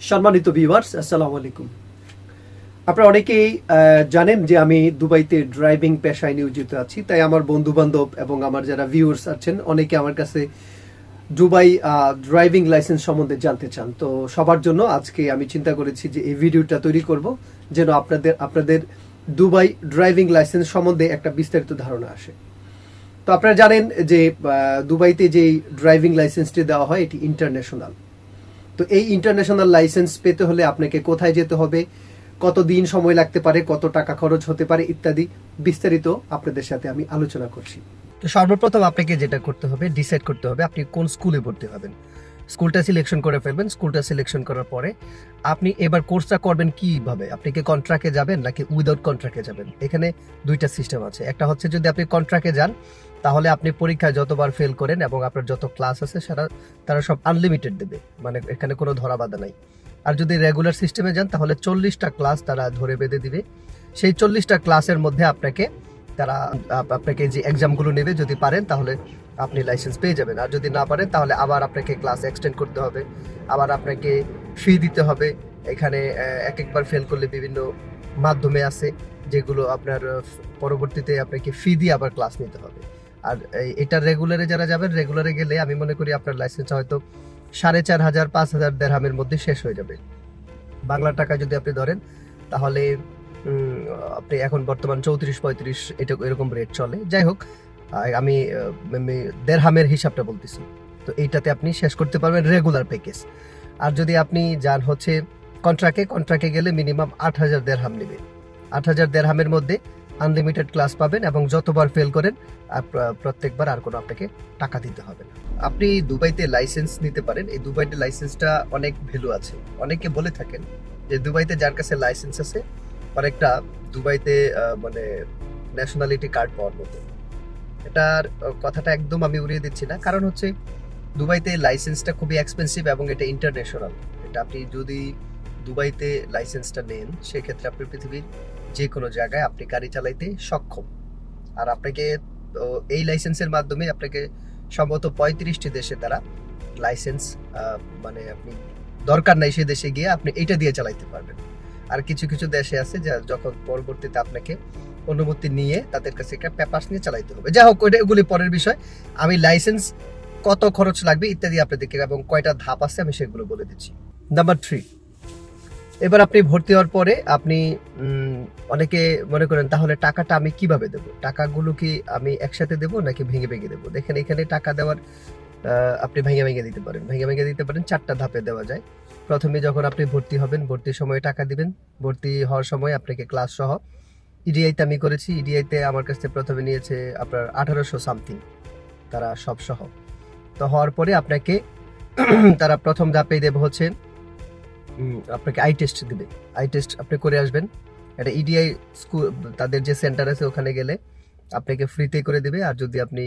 সম্মানিত ভিউয়ার্স, আসসালামু আলাইকুম। আপনারা অনেকেই জানেন যে আমি দুবাইতে ড্রাইভিং পেশায় নিয়োজিত আছি। তাই আমার বন্ধু বান্ধব এবং আমার যারা ভিউয়ার্স আছেন অনেকে আমার কাছে দুবাই ড্রাইভিং লাইসেন্স সম্বন্ধে জানতে চান। তো সবার জন্য আজকে আমি চিন্তা করেছি যে এই ভিডিওটা তৈরি করব, যেন আপনাদের দুবাই ড্রাইভিং লাইসেন্স সম্বন্ধে একটা বিস্তারিত ধারণা আসে। তো আপনারা জানেন যে দুবাইতে যে ড্রাইভিং লাইসেন্সটি দেওয়া হয় এটি ইন্টারন্যাশনাল। তো এই ইন্টারন্যাশনাল লাইসেন্স পেতে হলে আপনাকে কোথায় যেতে হবে, কতদিন সময় লাগতে পারে, কত টাকা খরচ হতে পারে ইত্যাদি বিস্তারিত আপনাদের সাথে আমি আলোচনা করছি। তো সর্বপ্রথম আপনাকে যেটা করতে হবে, ডিসাইড করতে হবে আপনি কোন স্কুলে ভর্তি হবেন। স্কুলটা সিলেকশন করে ফেলবেন। স্কুলটা সিলেকশন করার পরে আপনি এবার কোর্সটা করবেন কিভাবে, আপনি কি কন্ট্রাক্টে যাবেন নাকি উইদাউট কন্ট্রাক্টে যাবেন। এখানে দুইটা সিস্টেম আছে। একটা হচ্ছে যদি আপনি কন্ট্রাক্টে যান তাহলে আপনি পরীক্ষায় যতবার ফেল করেন এবং আপনার যত ক্লাস আছে তারা সব আনলিমিটেড দেবে, মানে এখানে কোনো ধরা বাঁধা নাই। আর যদি রেগুলার সিস্টেমে যান তাহলে 40টা ক্লাস তারা ধরে বেঁধে দিবে। সেই 40টা ক্লাসের মধ্যে আপনাকে যে এক্সামগুলো নেবে, যদি পারেন তাহলে আপনি লাইসেন্স পেয়ে যাবেন। আর যদি না পারেন তাহলে আবার আপনাকে ক্লাস এক্সটেন্ড করতে হবে, আবার আপনাকে ফি দিতে হবে। এখানে একবার ফেল করলে বিভিন্ন মাধ্যমে আছে যেগুলো আপনার পরবর্তীতে আপনাকে ফি দিয়ে আবার ক্লাস নিতে হবে। আর এটা রেগুলারে যারা যাবেন, রেগুলারে গেলে আমি মনে করি আপনার লাইসেন্স হয়তো 4,500 5,000 দেরহামের মধ্যে শেষ হয়ে যাবে। বাংলা টাকা যদি আপনি ধরেন তাহলে আপনি এখন বর্তমান 34-35 এটা এরকম রেট চলে। যাই হোক, আমি দেরহামের হিসাবটা বলতেছি। তো এইটাতে আপনি শেষ করতে পারবেন রেগুলার প্যাকেজ। আর যদি আপনি যান হচ্ছে কন্ট্রাক্টে গেলে মিনিমাম 8,000 দেরহাম নেবে। 8,000 দেরহামের মধ্যে আনলিমিটেড ক্লাস পাবেন এবং যতবার ফেল করেন প্রত্যেকবার আর কোনো আপনাকে টাকা দিতে হবে না। আপনি দুবাইতে লাইসেন্স নিতে পারেন। এই দুবাইতে লাইসেন্সটা অনেক ভ্যালু আছে। অনেকে বলে থাকেন যে দুবাইতে যার কাছে লাইসেন্স আছে অনেকটা দুবাইতে মানে ন্যাশনালিটি কার্ড পাওয়ার মতো। এটার কথাটা একদম আমি উড়িয়ে দিচ্ছি না, কারণ হচ্ছে দুবাইতে লাইসেন্সটা খুবই এক্সপেন্সিভ এবং এটা ইন্টারন্যাশনাল। এটা আপনি যদি দুবাইতে লাইসেন্সটা নেন সেক্ষেত্রে আপনি পৃথিবীর যে কোনো জায়গায় আপনি গাড়ি চালাইতে সক্ষম। আর আপনাকে এই লাইসেন্সের মাধ্যমে আপনাকে সম্ভবত 35টি দেশে তারা লাইসেন্স মানে আপনি দরকার নাই সে দেশে গিয়ে আপনি এইটা দিয়ে চালাইতে পারবেন। আর কিছু কিছু দেশে আছে যা যখন পরবর্তীতে আপনাকে অনুমতি নিয়ে তাদের কাছে একটা পেপারস নিয়ে চালাইতে হবে। যাই হোক, ওইগুলি পরের বিষয়। আমি লাইসেন্স কত খরচ লাগবে ইত্যাদি আপনাদেরকে এবং কয়টা ধাপ আছে আমি সেগুলো বলে দিচ্ছি। নাম্বার 3, এবার আপনি ভর্তি হওয়ার পরে আপনি অনেকে মনে করেন তাহলে টাকাটা আমি কিভাবে দেবো, টাকাগুলো কি আমি একসাথে দেবো নাকি ভেঙে ভেঙে দেবো। দেখেন এখানে টাকা দেওয়ার আপনি ভেঙে ভেঙে দিতে পারেন। 4টা ধাপে দেওয়া যায়। প্রথমে যখন আপনি ভর্তি হবেন, ভর্তির সময় টাকা দিবেন। ভর্তি হওয়ার সময় আপনাকে ক্লাস সহ ইডিআইতে আমি করেছি। ইডিআইতে আমার কাছে প্রথমে নিয়েছে আপনার 1800 সামথিং, তারা সব সহ। তো হওয়ার পরে আপনাকে তারা প্রথম ধাপে দেবে হচ্ছে আপনাকে আই টেস্ট দিবে। আই টেস্ট আপনি করে আসবেন। এটা ইডিআই স্কুল তাদের যে সেন্টার আছে ওখানে গেলে আপনাকে ফ্রিতে করে দিবে। আর যদি আপনি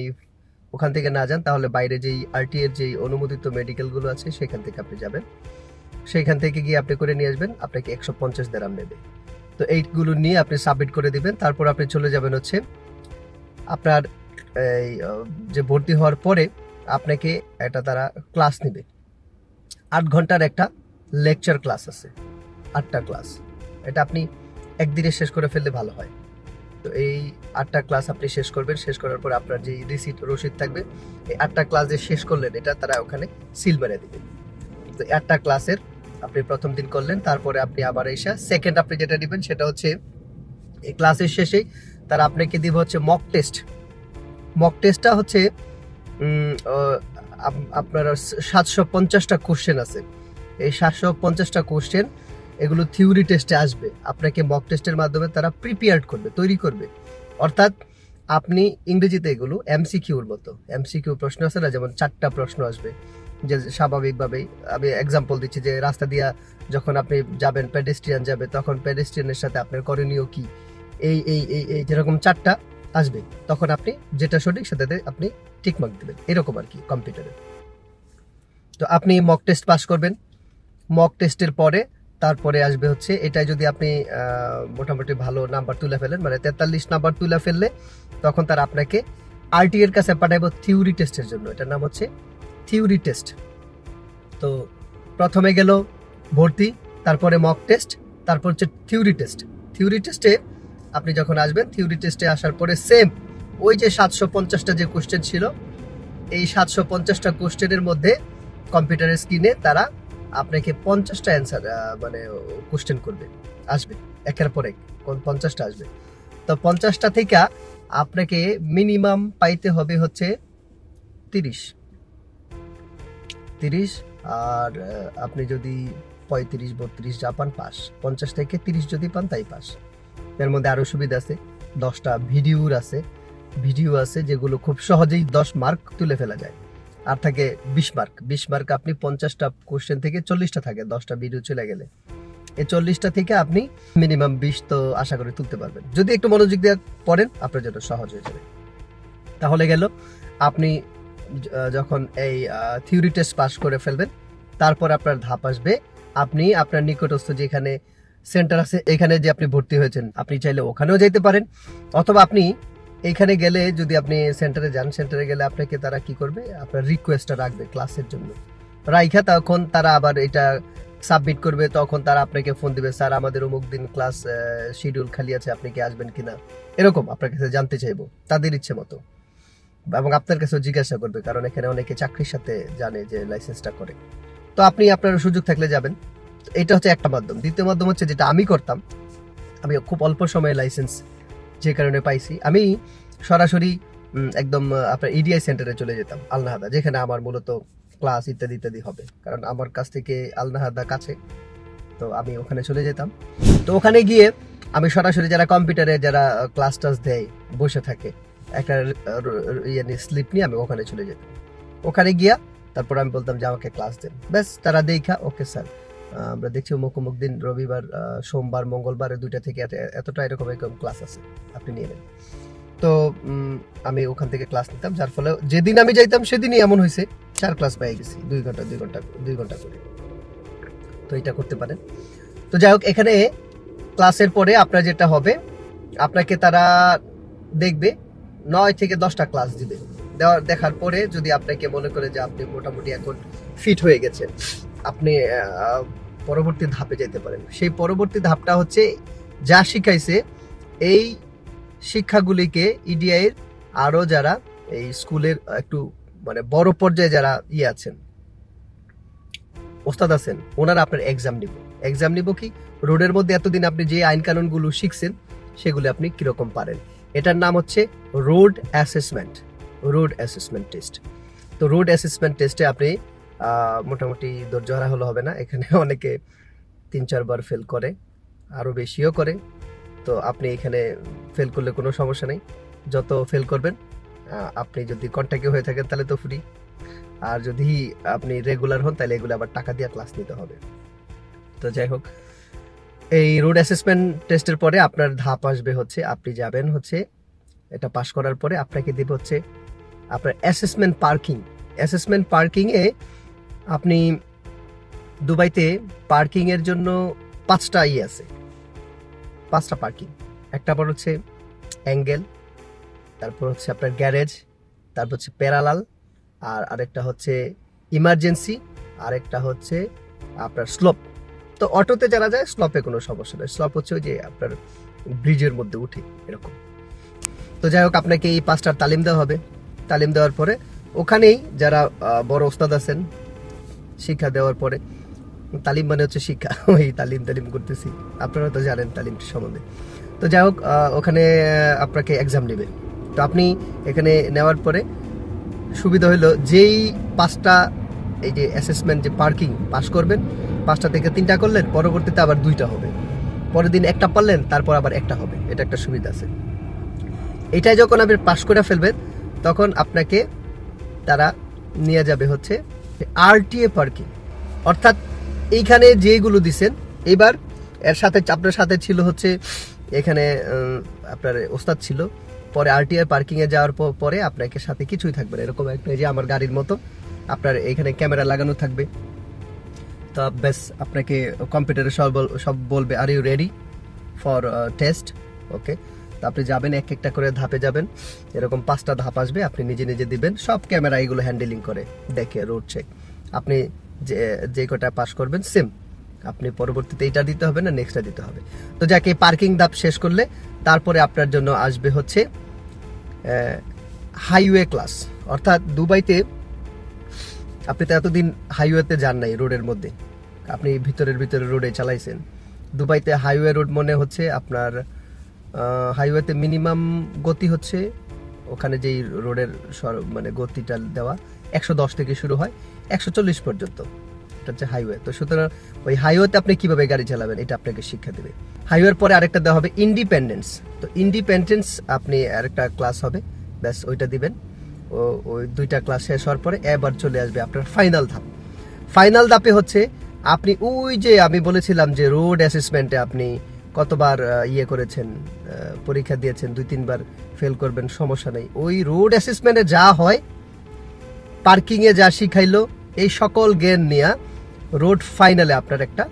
ওখান থেকে না যান তাহলে বাইরে যেই আরটি এর যেই অনুমোদিত মেডিকেলগুলো আছে সেখান থেকে আপনি যাবেন। সেইখান থেকে গিয়ে আপনি করে নিয়ে আসবেন। আপনাকে 150 দেরহাম নেবে। তো এইগুলো নিয়ে আপনি সাবমিট করে দিবেন। তারপর আপনি চলে যাবেন হচ্ছে আপনার এই যে ভর্তি হওয়ার পরে আপনাকে একটা তারা ক্লাস নেবে। 8 ঘন্টার একটা লেকচার ক্লাস আছে, 8টা ক্লাস। এটা আপনি একদিনে শেষ করে ফেললে ভালো হয়। তো এই 8টা ক্লাস আপনি শেষ করবেন। শেষ করার পর আপনার যে রসিদ থাকবে, এই 8টা ক্লাস যে শেষ করলেন এটা তারা ওখানে সিল মেরে দিবে। তো 8টা ক্লাসের আপনি প্রথম দিন করলেন, তারপরে আপনি আবার এসে সেকেন্ড আপনি যেটা দিবেন সেটা হচ্ছে এই ক্লাসের শেষেই তারা আপনাকে দিবে হচ্ছে মক টেস্ট। মক টেস্টটা হচ্ছে আপনার 750টা কোশ্চেন আছে। এই 750টা কোশ্চেন এগুলো থিওরি টেস্টে আসবে। আপনাকে মক টেস্টের মাধ্যমে তারা প্রিপেয়ার্ড করবে, তৈরি করবে। অর্থাৎ আপনি ইংরেজিতে এগুলো এমসিকিউর মতো, এমসিকিউ প্রশ্ন আছে না, যেমন 4টা প্রশ্ন আসবে যে স্বাভাবিকভাবেই। আমি এক্সাম্পল দিচ্ছি যে রাস্তা দিয়ে যখন আপনি যাবেন, পেডেস্ট্রিয়ান যাবে, তখন পেডেস্ট্রিয়ানের সাথে আপনার করণীয় কি, এই এই এই এই যেরকম 4টা আসবে, তখন আপনি যেটা সঠিক সেটাতে আপনি টিকমার্ক দেবেন, এরকম আর কি কম্পিউটারে। তো আপনি মক টেস্ট পাস করবেন। মক টেস্টের পরে তারপরে আসবে হচ্ছে এটাই যদি আপনি মোটামুটি ভালো নাম্বার তুলে ফেলেন, মানে 43 নাম্বার তুলে ফেললে তখন তারা আপনাকে আরটি এর কাছে পাঠাবো থিওরি টেস্টের জন্য। এটার নাম হচ্ছে থিওরি টেস্ট। তো প্রথমে গেল ভর্তি, তারপরে মক টেস্ট, তারপর হচ্ছে থিওরি টেস্ট। থিওরি টেস্টে আপনি যখন আসবেন, থিওরি টেস্টে আসার পরে সেম ওই যে 750টা যে কোশ্চেন ছিল, এই 750টা কোশ্চেনের মধ্যে কম্পিউটারের স্ক্রিনে তারা আপনাকে 50টা অ্যান্সার মানে কোশ্চেন করবে, আসবে একের পর এক 50টা আসবে। তো 50টা থেকে আপনাকে মিনিমাম পাইতে হবে হচ্ছে 30, আর আপনি যদি 35-32 যা পান পাস, 50 থেকে 30 যদি পান তাই পাস। এর মধ্যে আরো সুবিধা আছে, 10টা ভিডিও আছে যেগুলো খুব সহজেই 10 মার্ক তুলে ফেলা যায়। আর থাকে 20 মার্ক। 20 মার্ক আপনি 50টা কোশ্চেন থেকে 40টা থাকে, 10টা ভিডিও চলে গেলে এই 40টা থেকে আপনি মিনিমাম 20 তো আশা করি তুলতে পারবেন, যদি একটু মনোযোগ দিয়ে পড়েন, আপনার জন্য সহজ হয়ে যাবে। তাহলে গেল, আপনি যখন এই থিওরি টেস্ট পাস করে ফেলবেন, তারপর আপনার ধাপ আসবে, আপনি আপনার নিকটস্থ যেখানে সেন্টার আছে, এখানে যে আপনি ভর্তি হয়েছেন, আপনি চাইলে ওখানেও যেতে পারেন, অথবা আপনি এখানে গেলে, যদি আপনি সেন্টারে যান, সেন্টারে গেলে আপনাকে তারা কি করবে, আপনার রিকোয়েস্টটা রাখবে ক্লাসের জন্য, রাইখা তখন তারা আবার এটা সাবমিট করবে, তখন তারা আপনাকে ফোন দিবে, স্যার আমাদের অমুক দিন ক্লাস শিডিউল খালি আছে, আপনি কি আসবেন কিনা, এরকম আপনার কাছে জানতে চাইবো তাদের ইচ্ছে মতো, এবং আপনার কাছেও জিজ্ঞাসা করবে, কারণ এখানে অনেকে চাকরির সাথে জানে যে লাইসেন্সটা করে। তো আপনি আপনার সুযোগ থাকলে যাবেন। এটা হচ্ছে একটা মাধ্যম। দ্বিতীয় মাধ্যম হচ্ছে যেটা আমি করতাম, আমি খুব অল্প সময়ে লাইসেন্স যে কারণে পাইছি, আমি সরাসরি একদম আপনার ইডিআই সেন্টারে চলে যেতাম, আলনাহাদা, যেখানে আমার মূলত ক্লাস ইত্যাদি ইত্যাদি হবে, কারণ আমার কাছ থেকে আলনাহাদা কাছে, তো আমি ওখানে চলে যেতাম। তো ওখানে গিয়ে আমি সরাসরি যারা কম্পিউটারে যারা ক্লাস টাস দেয় বসে থাকে, একটা স্লিপ নিয়ে আমি ওখানে চলে যেতাম। ওখানে গিয়া তারপর আমি বলতাম যে আমাকে ক্লাস দেন, ব্যাস তারা দেখা, ওকে স্যার আমরা দেখছি অমুক দিন রবিবার, সোমবার, মঙ্গলবার 2টা থেকে এতটা এরকম ক্লাস আছে, আপনি নিয়ে নেন। তো আমি ওখান থেকে ক্লাস নিতাম, যার ফলে যেদিন আমি যাইতাম সেদিনই এমন হয়েছে 4 ক্লাস পেয়ে গেছি, 2 ঘন্টা করে। তো এটা করতে পারেন। তো যাই হোক, এখানে ক্লাসের পরে আপনার যেটা হবে, আপনাকে তারা দেখবে 9 থেকে 10টা ক্লাস দিবে, দেখার পরে যদি আপনাকে মনে করে যে আপনি মোটামুটি এখন ফিট হয়ে গেছেন, আপনি পরবর্তী ধাপে যেতে পারেন। সেই পরবর্তী ধাপটা হচ্ছে যা শিখাইছে এই শিক্ষাগুলিকে ইডিআই এর আরো যারা এই স্কুলের একটু মানে বড় পর্যায়ে যারা আছেন, ওস্তাদ আছেন, ওনারা আপনার এক্সাম নিব কি, রোডের মধ্যে এতদিন আপনি যে আইন কানুন গুলো শিখছেন সেগুলো আপনি কিরকম পারেন, এটার নাম হচ্ছে রোড অ্যাসেসমেন্ট টেস্ট। তো রোড অ্যাসেসমেন্ট টেস্টে আপনি মোটামুটি ধৈর্য হারা হলে হবে না, এখানে অনেকে 3-4 বার ফেল করে, আরো বেশিও করে। তো আপনি এখানে ফেল করলে কোনো সমস্যা নেই, যত ফেল করবেন, আপনি যদি কন্ট্যাক্টে হয়ে থাকেন তাহলে তো ফ্রি, আর যদি আপনি রেগুলার হন তাহলে এগুলো আবার টাকা দিয়ে ক্লাস নিতে হবে। তো যাই হোক, এই রোড অ্যাসেসমেন্ট টেস্টের পরে আপনার ধাপ আসবে হচ্ছে, আপনি যাবেন হচ্ছে এটা পাস করার পরে আপনাকে দেবে হচ্ছে আপনার অ্যাসেসমেন্ট পার্কিং এ আপনি দুবাইতে পার্কিং এর জন্য 5টা আছে, 5টা পার্কিং। একটা পর হচ্ছে অ্যাঙ্গেল, তারপর হচ্ছে আপনার গ্যারেজ, তারপর হচ্ছে প্যারালাল, আর আরেকটা হচ্ছে ইমার্জেন্সি, আরেকটা হচ্ছে আপনার স্লোপ। তো অটোতে যারা যায় স্লপে কোনো সমস্যা নেই, স্লপ হচ্ছে ওই যে আপনার ব্রিজের মধ্যে উঠে এরকম। তো যাই হোক, আপনাকে এই 5টার তালিম দেওয়া হবে। তালিম দেওয়ার পরে ওখানেই যারা বড় ওস্তাদ আছেন, শিক্ষা দেওয়ার পরে, তালিম মানে হচ্ছে শিক্ষা, ওই তালিম করতেছি, আপনারা তো জানেন তালিম সম্বন্ধে। তো যাই হোক, ওখানে আপনাকে এক্সাম নেবে। তো আপনি এখানে নেওয়ার পরে সুবিধা হলো, যেই 5টা এই যে অ্যাসেসমেন্ট যে পার্কিং পাস করবেন, 5টা থেকে 3টা করলেন, পরবর্তীতে আবার 2টা হবে, পরের দিন 1টা পারলেন, তারপর আবার 1টা হবে, এটা একটা সুবিধা আছে। এটাই যখন আপনি পাস করে ফেলবেন, তখন আপনাকে তারা নিয়ে যাবে হচ্ছে আরটিএ পার্কিং, অর্থাৎ এইখানে যেগুলো দিচ্ছেন, এবার এর সাথে আপনার সাথে ছিল হচ্ছে এখানে আপনার ওস্তাদ ছিল, পরে আরটিএ পার্কিং এ যাওয়ার পরে আপনাকে সাথে কিছুই থাকবে না, এরকম একটা যে আমার গাড়ির মতো আপনার এখানে ক্যামেরা লাগানো থাকবে। তো বেশ, আপনাকে কম্পিউটারে সব বলবে are you ready for test, ওকে। তো আপনি যাবেন, একটা করে ধাপে যাবেন, এরকম 5টা ধাপ আসবে, আপনি নিজে দিবেন, সব ক্যামেরা এগুলো হ্যান্ডেলিং করে দেখে রোড চেক। আপনি যে কটা পাস করবেন সেম আপনি পরবর্তীতে এটা দিতে হবে না, নেক্সটটা দিতে হবে। তো যাকে পার্কিং ধাপ শেষ করলে তারপরে আপনার জন্য আসবে হচ্ছে হাইওয়ে ক্লাস। অর্থাৎ দুবাইতে আপনি তো এতদিন হাইওয়েতে যান নাই, রোডের মধ্যে আপনি ভিতরে রোডে চালাইছেন। দুবাইতে হাইওয়ে রোড মনে হচ্ছে আপনার হাইওয়েতে মিনিমাম গতি হচ্ছে, ওখানে যেই রোডের মানে গতিটা দেওয়া 110 থেকে শুরু হয় 140 পর্যন্ত, এটা হচ্ছে হাইওয়ে। তো সুতরাং ওই হাইওয়েতে আপনি কিভাবে গাড়ি চালাবেন এটা আপনাকে শিক্ষা দেবে। হাইওয়ের পরে আরেকটা দেওয়া হবে ইন্ডিপেন্ডেন্স। তো ইন্ডিপেন্ডেন্স আপনি আরেকটা ক্লাস হবে, ব্যাস ওইটা দিবেন। ওই দুইটা ক্লাস শেষ হওয়ার পরে এবার চলে আসবে আপনার ফাইনাল ধাপ। ফাইনাল ধাপে হচ্ছে আপনি ওই যে আমি বলেছিলাম যে রোড অ্যাসেসমেন্টে আপনি কতবার করেছেন, পরীক্ষা দিয়েছেন, 2-3 বার ফেল করবেন, সমস্যা নেই। ওই রোড অ্যাসেসমেন্টে যা হয়, পার্কিংয়ে যা শিখাইলো, এই সকল জ্ঞান নিয়ে রোড ফাইনালে আপনার একটা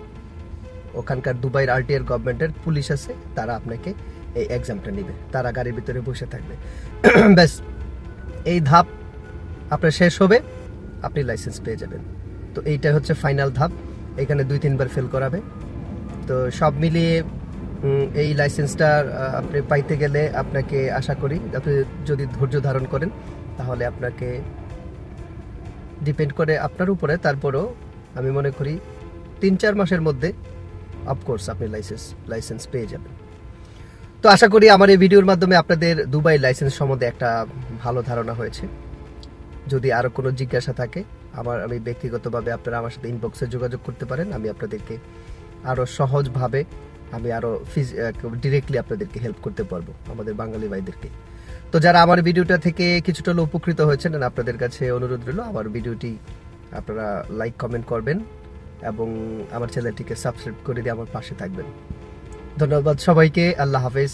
ওখানকার দুবাইয়ের আরটিআর গভর্নমেন্টের পুলিশ আছে, তারা আপনাকে এই এক্সামটা নেবে, তারা গাড়ির ভিতরে বসে থাকবে। ব্যাস এই ধাপ আপনার শেষ হবে, আপনি লাইসেন্স পেয়ে যাবেন। তো এইটা হচ্ছে ফাইনাল ধাপ, এখানে 2-3 বার ফেল করাবে। তো সব মিলিয়ে এই লাইসেন্সটা আপনি পাইতে গেলে আপনাকে আশা করি আপনি যদি ধৈর্য ধারণ করেন তাহলে আপনাকে ডিপেন্ড করে আপনার উপরে, তারপরও আমি মনে করি 3-4 মাসের মধ্যে অফকোর্স আপনি লাইসেন্স পেয়ে যাবেন। তো আশা করি আমার এই ভিডিওর মাধ্যমে আপনাদের দুবাই লাইসেন্স সম্বন্ধে একটা ভালো ধারণা হয়েছে। যদি আরও কোনো জিজ্ঞাসা থাকে আমি ব্যক্তিগতভাবে আপনারা আমার সাথে ইনবক্সে যোগাযোগ করতে পারেন। আমি আপনাদেরকে আরও সহজভাবে আমি আরও ডিরেক্টলি আপনাদেরকে হেল্প করতে পারবো, আমাদের বাঙালি ভাইদেরকে। তো যারা আমার ভিডিওটা থেকে কিছুটা উপকৃত হয়েছেন, আপনাদের কাছে অনুরোধ রইল আমার ভিডিওটি আপনারা লাইক কমেন্ট করবেন এবং আমার চ্যানেলটিকে সাবস্ক্রাইব করে দিয়ে আমার পাশে থাকবেন। ধন্যবাদ সবাইকে, আল্লাহ হাফেজ।